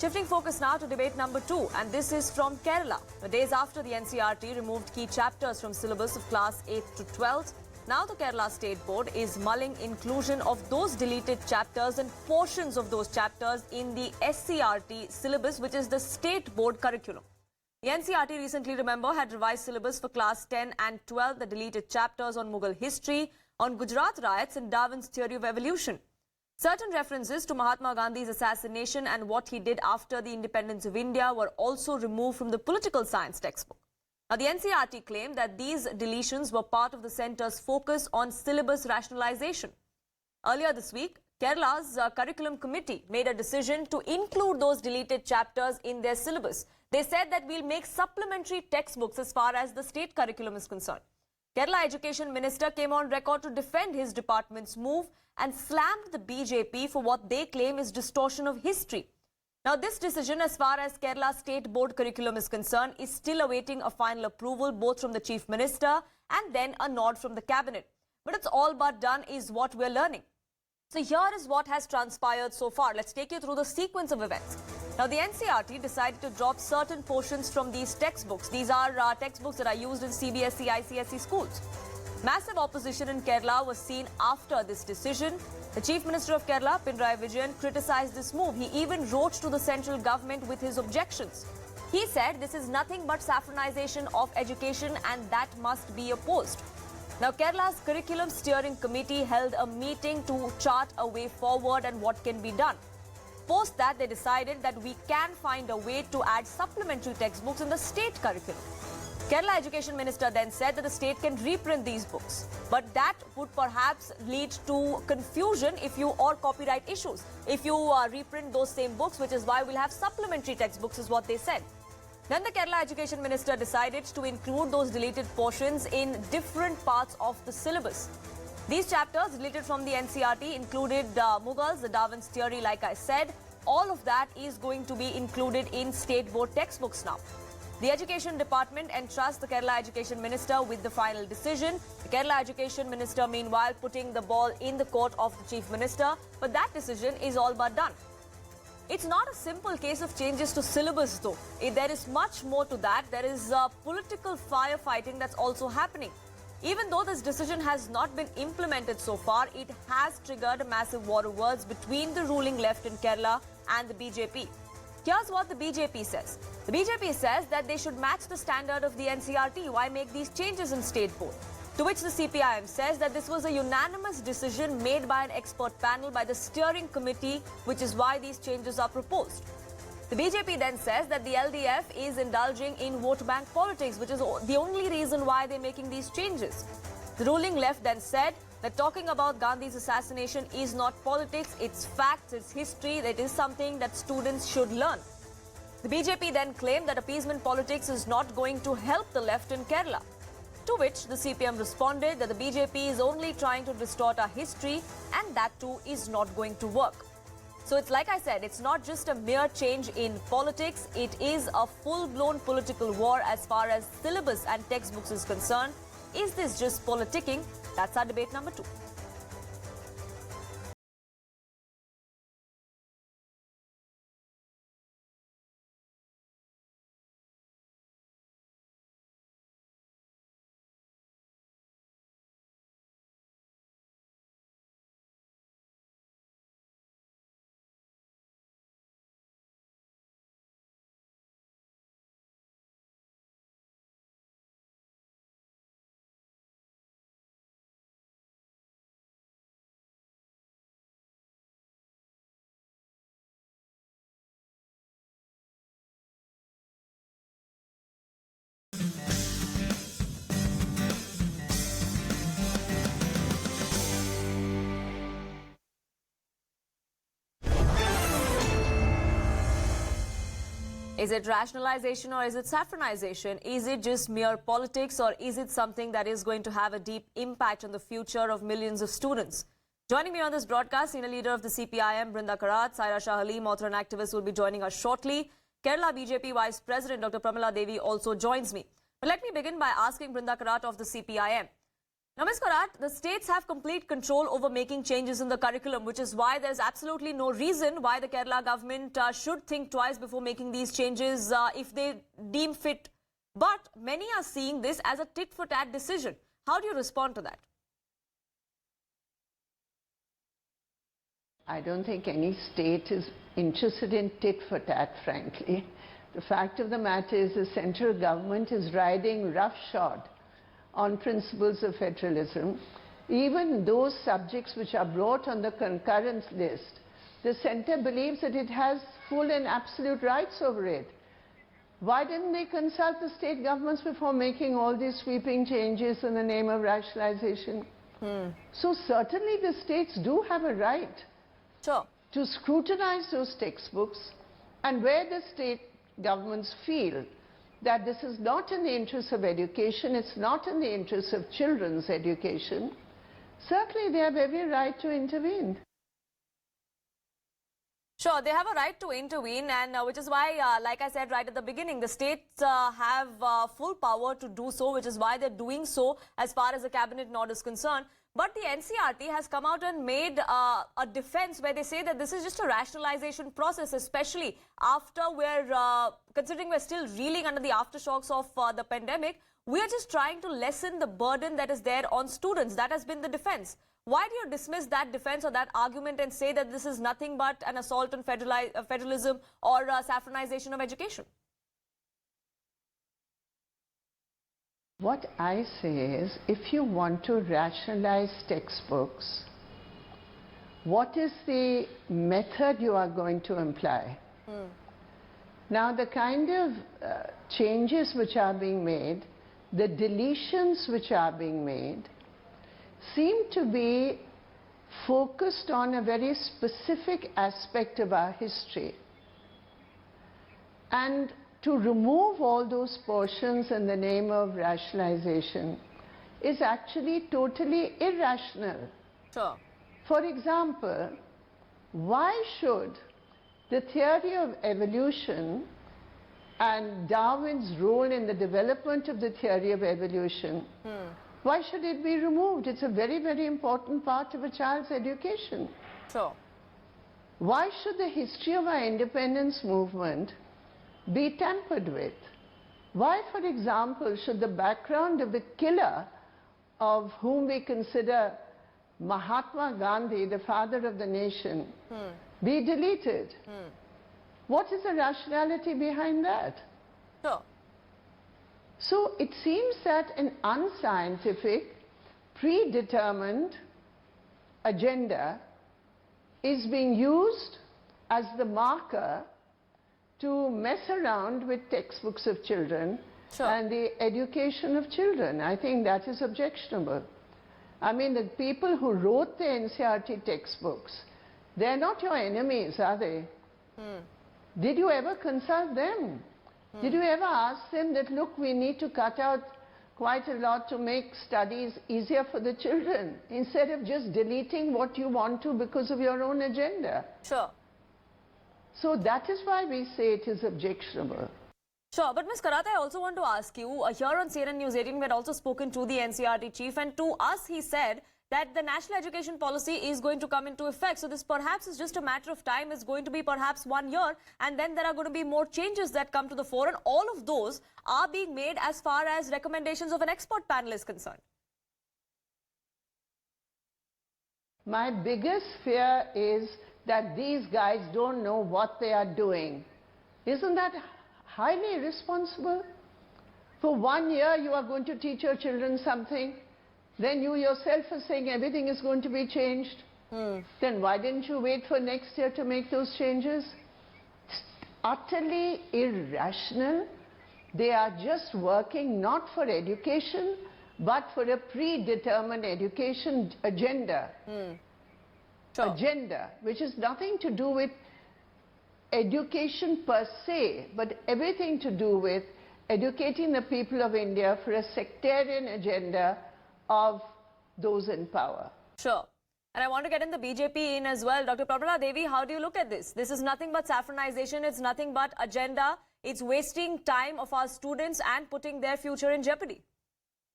Shifting focus now to debate number 2, and this is from Kerala. Days after the NCERT removed key chapters from syllabus of class 8th to 12th, now the Kerala State Board is mulling inclusion of those deleted chapters and portions of those chapters in the SCERT syllabus, which is the State Board curriculum. The NCERT recently, remember, had revised syllabus for class 10 and 12 that deleted chapters on Mughal history, on Gujarat riots and Darwin's theory of evolution. Certain references to Mahatma Gandhi's assassination and what he did after the independence of India were also removed from the political science textbook. Now, the NCERT claimed that these deletions were part of the centre's focus on syllabus rationalization. Earlier this week, Kerala's curriculum committee made a decision to include those deleted chapters in their syllabus. They said that we'll make supplementary textbooks as far as the state curriculum is concerned. Kerala Education Minister came on record to defend his department's move and slammed the BJP for what they claim is distortion of history. Now, this decision as far as Kerala State Board curriculum is concerned is still awaiting a final approval both from the Chief Minister and then a nod from the Cabinet. But it's all but done is what we're learning. So here is what has transpired so far. Let's take you through the sequence of events. Now, the NCERT decided to drop certain portions from these textbooks. These are textbooks that are used in CBSE, ICSE schools. Massive opposition in Kerala was seen after this decision. The Chief Minister of Kerala, Pinarayi Vijayan, criticized this move. He even wrote to the central government with his objections. He said this is nothing but saffronization of education and that must be opposed. Now, Kerala's Curriculum Steering Committee held a meeting to chart a way forward and what can be done. Post that, they decided that we can find a way to add supplementary textbooks in the state curriculum. Kerala Education Minister then said that the state can reprint these books, but that would perhaps lead to confusion or copyright issues if you reprint those same books, which is why we'll have supplementary textbooks is what they said. Then the Kerala Education Minister decided to include those deleted portions in different parts of the syllabus. These chapters deleted from the NCERT included Mughals, the Darwin's theory, like I said. All of that is going to be included in State Board textbooks now. The Education Department entrusts the Kerala Education Minister with the final decision. The Kerala Education Minister, meanwhile, putting the ball in the court of the Chief Minister. But that decision is all but done. It's not a simple case of changes to syllabus, though. There is much more to that. There is political firefighting that's also happening. Even though this decision has not been implemented so far, it has triggered a massive war of words between the ruling left in Kerala and the BJP. Here's what the BJP says. The BJP says that they should match the standard of the NCERT. Why make these changes in State Board? To which the CPIM says that this was a unanimous decision made by an expert panel by the steering committee, which is why these changes are proposed. The BJP then says that the LDF is indulging in vote bank politics, which is the only reason why they're making these changes. The ruling left then said that talking about Gandhi's assassination is not politics, it's facts, it's history, that is something that students should learn. The BJP then claimed that appeasement politics is not going to help the left in Kerala. To which the CPM responded that the BJP is only trying to distort our history and that too is not going to work. So it's like I said, it's not just a mere change in politics, it is a full-blown political war as far as syllabus and textbooks is concerned. Is this just politicking? That's our debate number 2. Is it rationalization or is it saffronization? Is it just mere politics or is it something that is going to have a deep impact on the future of millions of students? Joining me on this broadcast, senior leader of the CPIM, Brinda Karat, Saira Shah Halim, author and activist, will be joining us shortly. Kerala BJP Vice President Dr. Pramila Devi also joins me. But let me begin by asking Brinda Karat of the CPIM. Now, Ms. Karat, the states have complete control over making changes in the curriculum, which is why there's absolutely no reason why the Kerala government should think twice before making these changes if they deem fit. But many are seeing this as a tit-for-tat decision. How do you respond to that? I don't think any state is interested in tit-for-tat, frankly. The fact of the matter is the central government is riding roughshod on principles of federalism. Even those subjects which are brought on the concurrence list, the centre believes that it has full and absolute rights over it. Why didn't they consult the state governments before making all these sweeping changes in the name of rationalization? So certainly the states do have a right to scrutinize those textbooks, and where the state governments feel that this is not in the interest of education, it's not in the interest of children's education, certainly they have every right to intervene. Sure, they have a right to intervene, and which is why, like I said right at the beginning, the states have full power to do so, which is why they're doing so as far as the cabinet nod is concerned. But the NCERT has come out and made a defense where they say that this is just a rationalization process, especially after considering we're still reeling under the aftershocks of the pandemic. We're just trying to lessen the burden that is there on students. That has been the defense. Why do you dismiss that defense or that argument and say that this is nothing but an assault on federalism or saffronization of education? What I say is, if you want to rationalize textbooks, what is the method you are going to imply? Now, the kind of changes which are being made, the deletions which are being made, seem to be focused on a very specific aspect of our history. And to remove all those portions in the name of rationalization is actually totally irrational. Sure. For example, why should the theory of evolution and Darwin's role in the development of the theory of evolution, why should it be removed? It's a very, very important part of a child's education. Sure. Why should the history of our independence movement be tampered with? Why, for example, should the background of the killer of whom we consider Mahatma Gandhi, the father of the nation, be deleted? What is the rationality behind that? Sure. So it seems that an unscientific, predetermined agenda is being used as the marker to mess around with textbooks of children and the education of children. I think that is objectionable. I mean, the people who wrote the NCERT textbooks, they're not your enemies, are they? Did you ever consult them? Did you ever ask them that, look, we need to cut out quite a lot to make studies easier for the children, instead of just deleting what you want to because of your own agenda? Sure. So that is why we say it is objectionable. Sure, but Ms. Karat, I also want to ask you, here on CNN News 18, we had also spoken to the NCERT chief, and to us he said that the national education policy is going to come into effect. So this perhaps is just a matter of time. It's going to be perhaps 1 year, and then there are going to be more changes that come to the fore, and all of those are being made as far as recommendations of an expert panel is concerned. My biggest fear is that these guys don't know what they are doing. Isn't that highly irresponsible? For 1 year you are going to teach your children something, then you yourself are saying everything is going to be changed. Then why didn't you wait for next year to make those changes? It's utterly irrational. They are just working not for education, but for a predetermined education agenda. Agenda, which has nothing to do with education per se, but everything to do with educating the people of India for a sectarian agenda of those in power. Sure. And I want to get in the BJP in as well. Dr. Prabhala Devi, how do you look at this? This is nothing but saffronization. It's nothing but agenda. It's wasting time of our students and putting their future in jeopardy.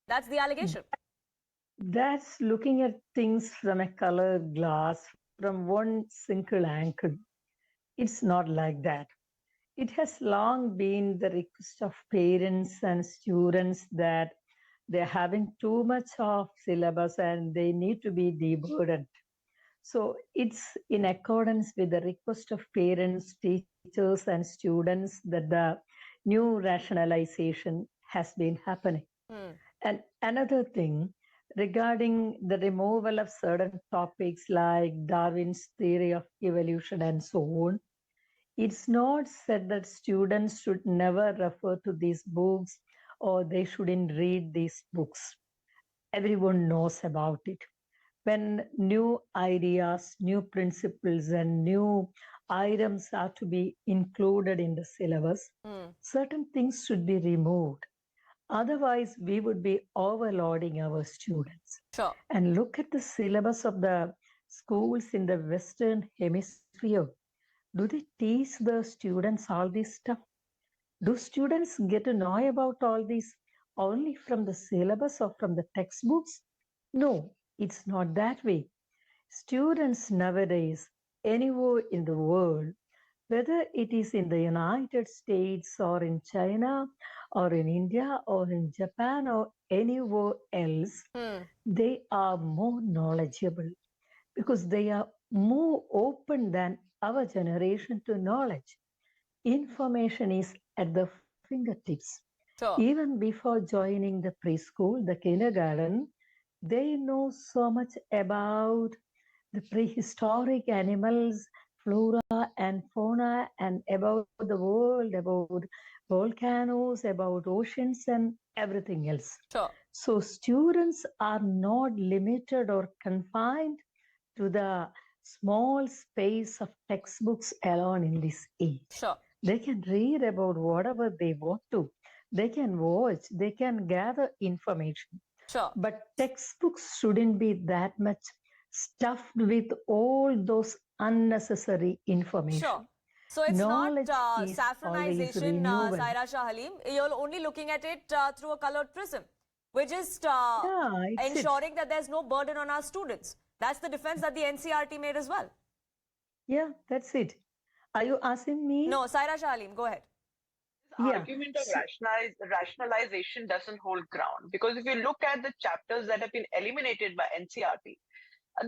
That's the allegation. That's looking at things from a colored glass from one single angle. It's not like that. It has long been the request of parents and students that they're having too much of syllabus and they need to be deburdened. So it's in accordance with the request of parents, teachers, and students that the new rationalization has been happening. And another thing regarding the removal of certain topics like Darwin's theory of evolution and so on, it's not said that students should never refer to these books or they shouldn't read these books. Everyone knows about it. When new ideas, new principles, and new items are to be included in the syllabus, certain things should be removed. Otherwise, we would be overloading our students. Sure. And look at the syllabus of the schools in the Western Hemisphere. Do they teach the students all this stuff? Do students get to know about all this only from the syllabus or from the textbooks? No, it's not that way. Students nowadays, anywhere in the world, whether it is in the United States or in China or in India or in Japan or anywhere else, they are more knowledgeable because they are more open than our generation to knowledge. Information is at the fingertips. Sure. Even before joining the preschool, the kindergarten, they know so much about the prehistoric animals, flora and fauna, and about the world, about volcanoes, about oceans, and everything else. Sure. So students are not limited or confined to the small space of textbooks alone in this age. Sure. They can read about whatever they want to. They can watch, they can gather information. Sure. But textbooks shouldn't be that much stuffed with all those unnecessary information. Sure. So it's Knowledge not is always saffronization, renewable. Saira Shah Halim. You're only looking at it through a colored prism. We're just it's ensuring that there's no burden on our students. That's the defense that the NCERT made as well. Yeah, that's it. Are you asking me? No, Saira Shah Halim, go ahead. This argument of rationalization doesn't hold ground, because if you look at the chapters that have been eliminated by NCERT,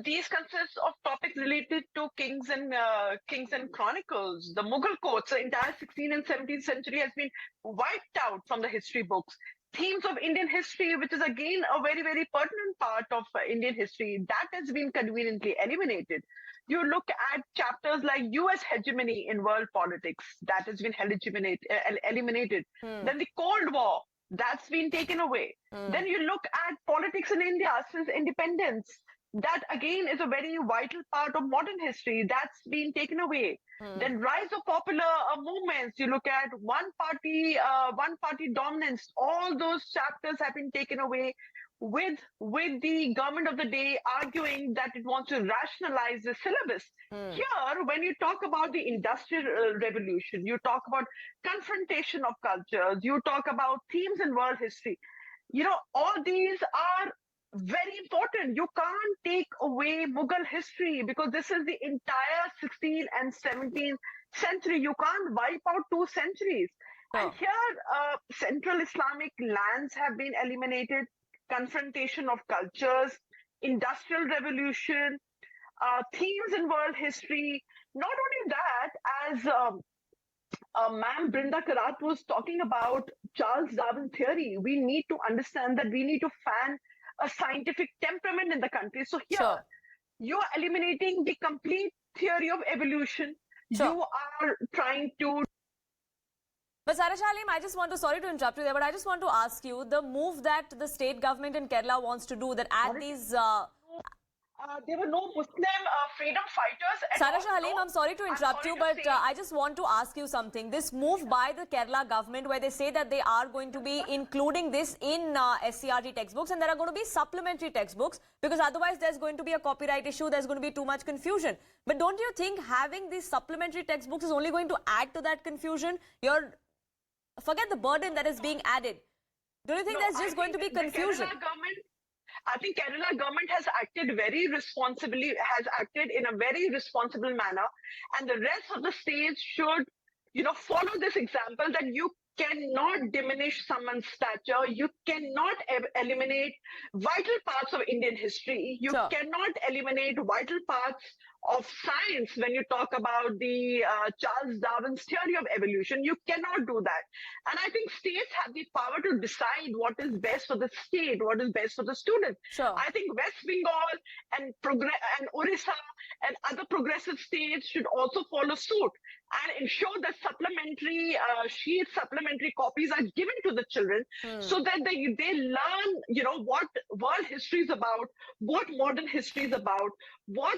these consist of topics related to kings and chronicles. The Mughal courts, the entire 16th and 17th century has been wiped out from the history books. Themes of Indian history, which is again a very, very pertinent part of Indian history, that has been conveniently eliminated. You look at chapters like US hegemony in world politics, that has been eliminated. Then the Cold War, that's been taken away. Then you look at politics in India since independence. That again is a very vital part of modern history. That's been taken away. Then rise of popular movements. You look at one party dominance. All those chapters have been taken away, with the government of the day arguing that it wants to rationalize the syllabus. Here, when you talk about the Industrial Revolution, you talk about confrontation of cultures, you talk about themes in world history. You know, all these are very important. You can't take away Mughal history because this is the entire 16th and 17th century. You can't wipe out 2 centuries. And here, Central Islamic lands have been eliminated, confrontation of cultures, Industrial Revolution, themes in world history. Not only that, as Ma'am Brinda Karat was talking about Charles Darwin theory, we need to understand that we need to fan a scientific temperament in the country. So here, you are eliminating the complete theory of evolution. You are trying to... But Saira Shah Halim, I just want to, sorry to interrupt you there, but I just want to ask you, the move that the state government in Kerala wants to do, that add these... there were no Muslim freedom fighters. Saira Shah Halim, I'm sorry to interrupt you, but I just want to ask you something. This move by the Kerala government, where they say that they are going to be including this in SCERT textbooks, and there are going to be supplementary textbooks, because otherwise there's going to be a copyright issue, there's going to be too much confusion. But don't you think having these supplementary textbooks is only going to add to that confusion? Forget the burden that is being added. Don't you think there's just going to be confusion? I think Kerala government has acted very responsibly, has acted in a very responsible manner, and the rest of the states should, follow this example that you cannot diminish someone's stature. You cannot eliminate vital parts of Indian history. You Sure. cannot eliminate vital parts of science when you talk about the Charles Darwin's theory of evolution. You cannot do that. And I think states have the power to decide what is best for the state, what is best for the student. Sure. I think West Bengal and Orissa and other progressive states should also follow suit and ensure that supplementary sheets, supplementary copies are given to the children so that they learn, what world history is about, what modern history is about, what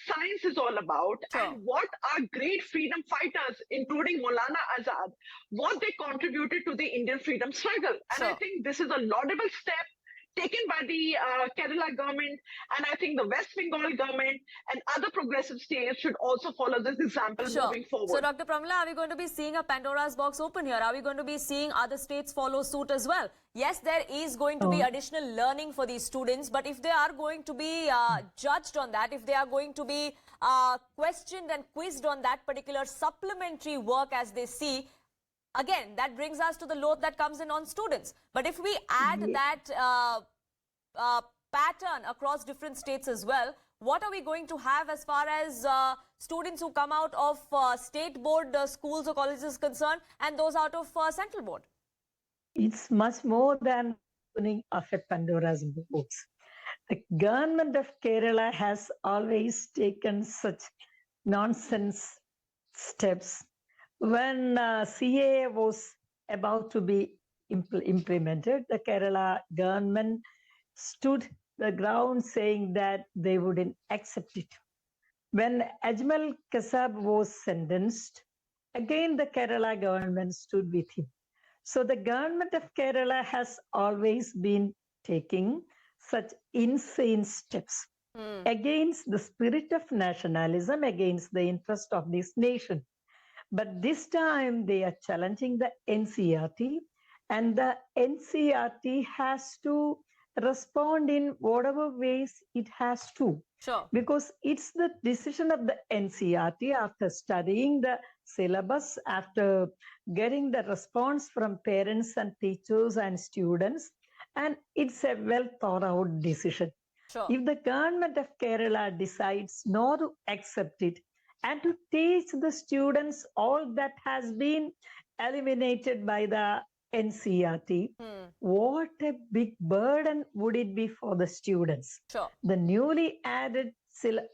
science is all about, Sure. and what our great freedom fighters, including Maulana Azad, what they contributed to the Indian freedom struggle. And I Sure. think this is a laudable step taken by the Kerala government, and I think the West Bengal government and other progressive states should also follow this example moving forward. So, Dr. Pramila, are we going to be seeing a Pandora's box open here? Are we going to be seeing other states follow suit as well? Yes, there is going to be additional learning for these students, but if they are going to be judged on that, if they are going to be questioned and quizzed on that particular supplementary work as they see, again, that brings us to the load that comes in on students. But if we add that pattern across different states as well, what are we going to have as far as students who come out of state board schools or colleges concerned and those out of central board? It's much more than opening of a Pandora's box. The government of Kerala has always taken such nonsense steps. When CAA was about to be implemented, the Kerala government stood the ground saying that they wouldn't accept it. When Ajmal Kasab was sentenced, again the Kerala government stood with him. So the government of Kerala has always been taking such insane steps against the spirit of nationalism, against the interest of this nation. But this time they are challenging the NCERT, and the NCERT has to respond in whatever ways it has to. Sure. Because it's the decision of the NCERT after studying the syllabus, after getting the response from parents and teachers and students, and it's a well thought out decision. Sure. If the government of Kerala decides not to accept it and to teach the students all that has been eliminated by the NCERT, what a big burden would it be for the students? Sure. The newly added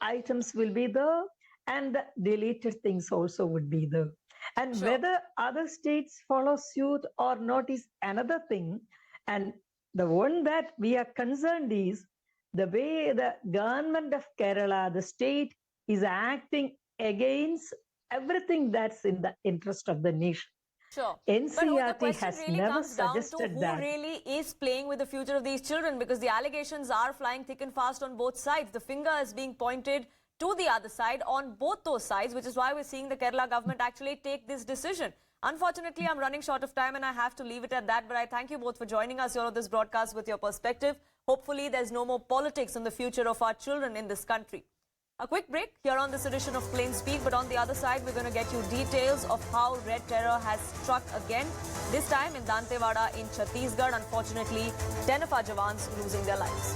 items will be there, and the deleted things also would be there. And Sure. whether other states follow suit or not is another thing. And the one that we are concerned is the way the government of Kerala, the state, is acting against everything that's in the interest of the nation. Sure. NCERT but the has question really never comes down to suggested who that. really is playing with the future of these children, because the allegations are flying thick and fast on both sides. The finger is being pointed to the other side on both those sides, which is why we're seeing the Kerala government actually take this decision. Unfortunately, I'm running short of time and I have to leave it at that, but I thank you both for joining us here on this broadcast with your perspective. Hopefully, there's no more politics on the future of our children in this country. A quick break here on this edition of Plain Speak, but on the other side, we're going to get you details of how Red Terror has struck again, this time in Dantewada in Chhattisgarh. Unfortunately, 10 of our Jawans losing their lives.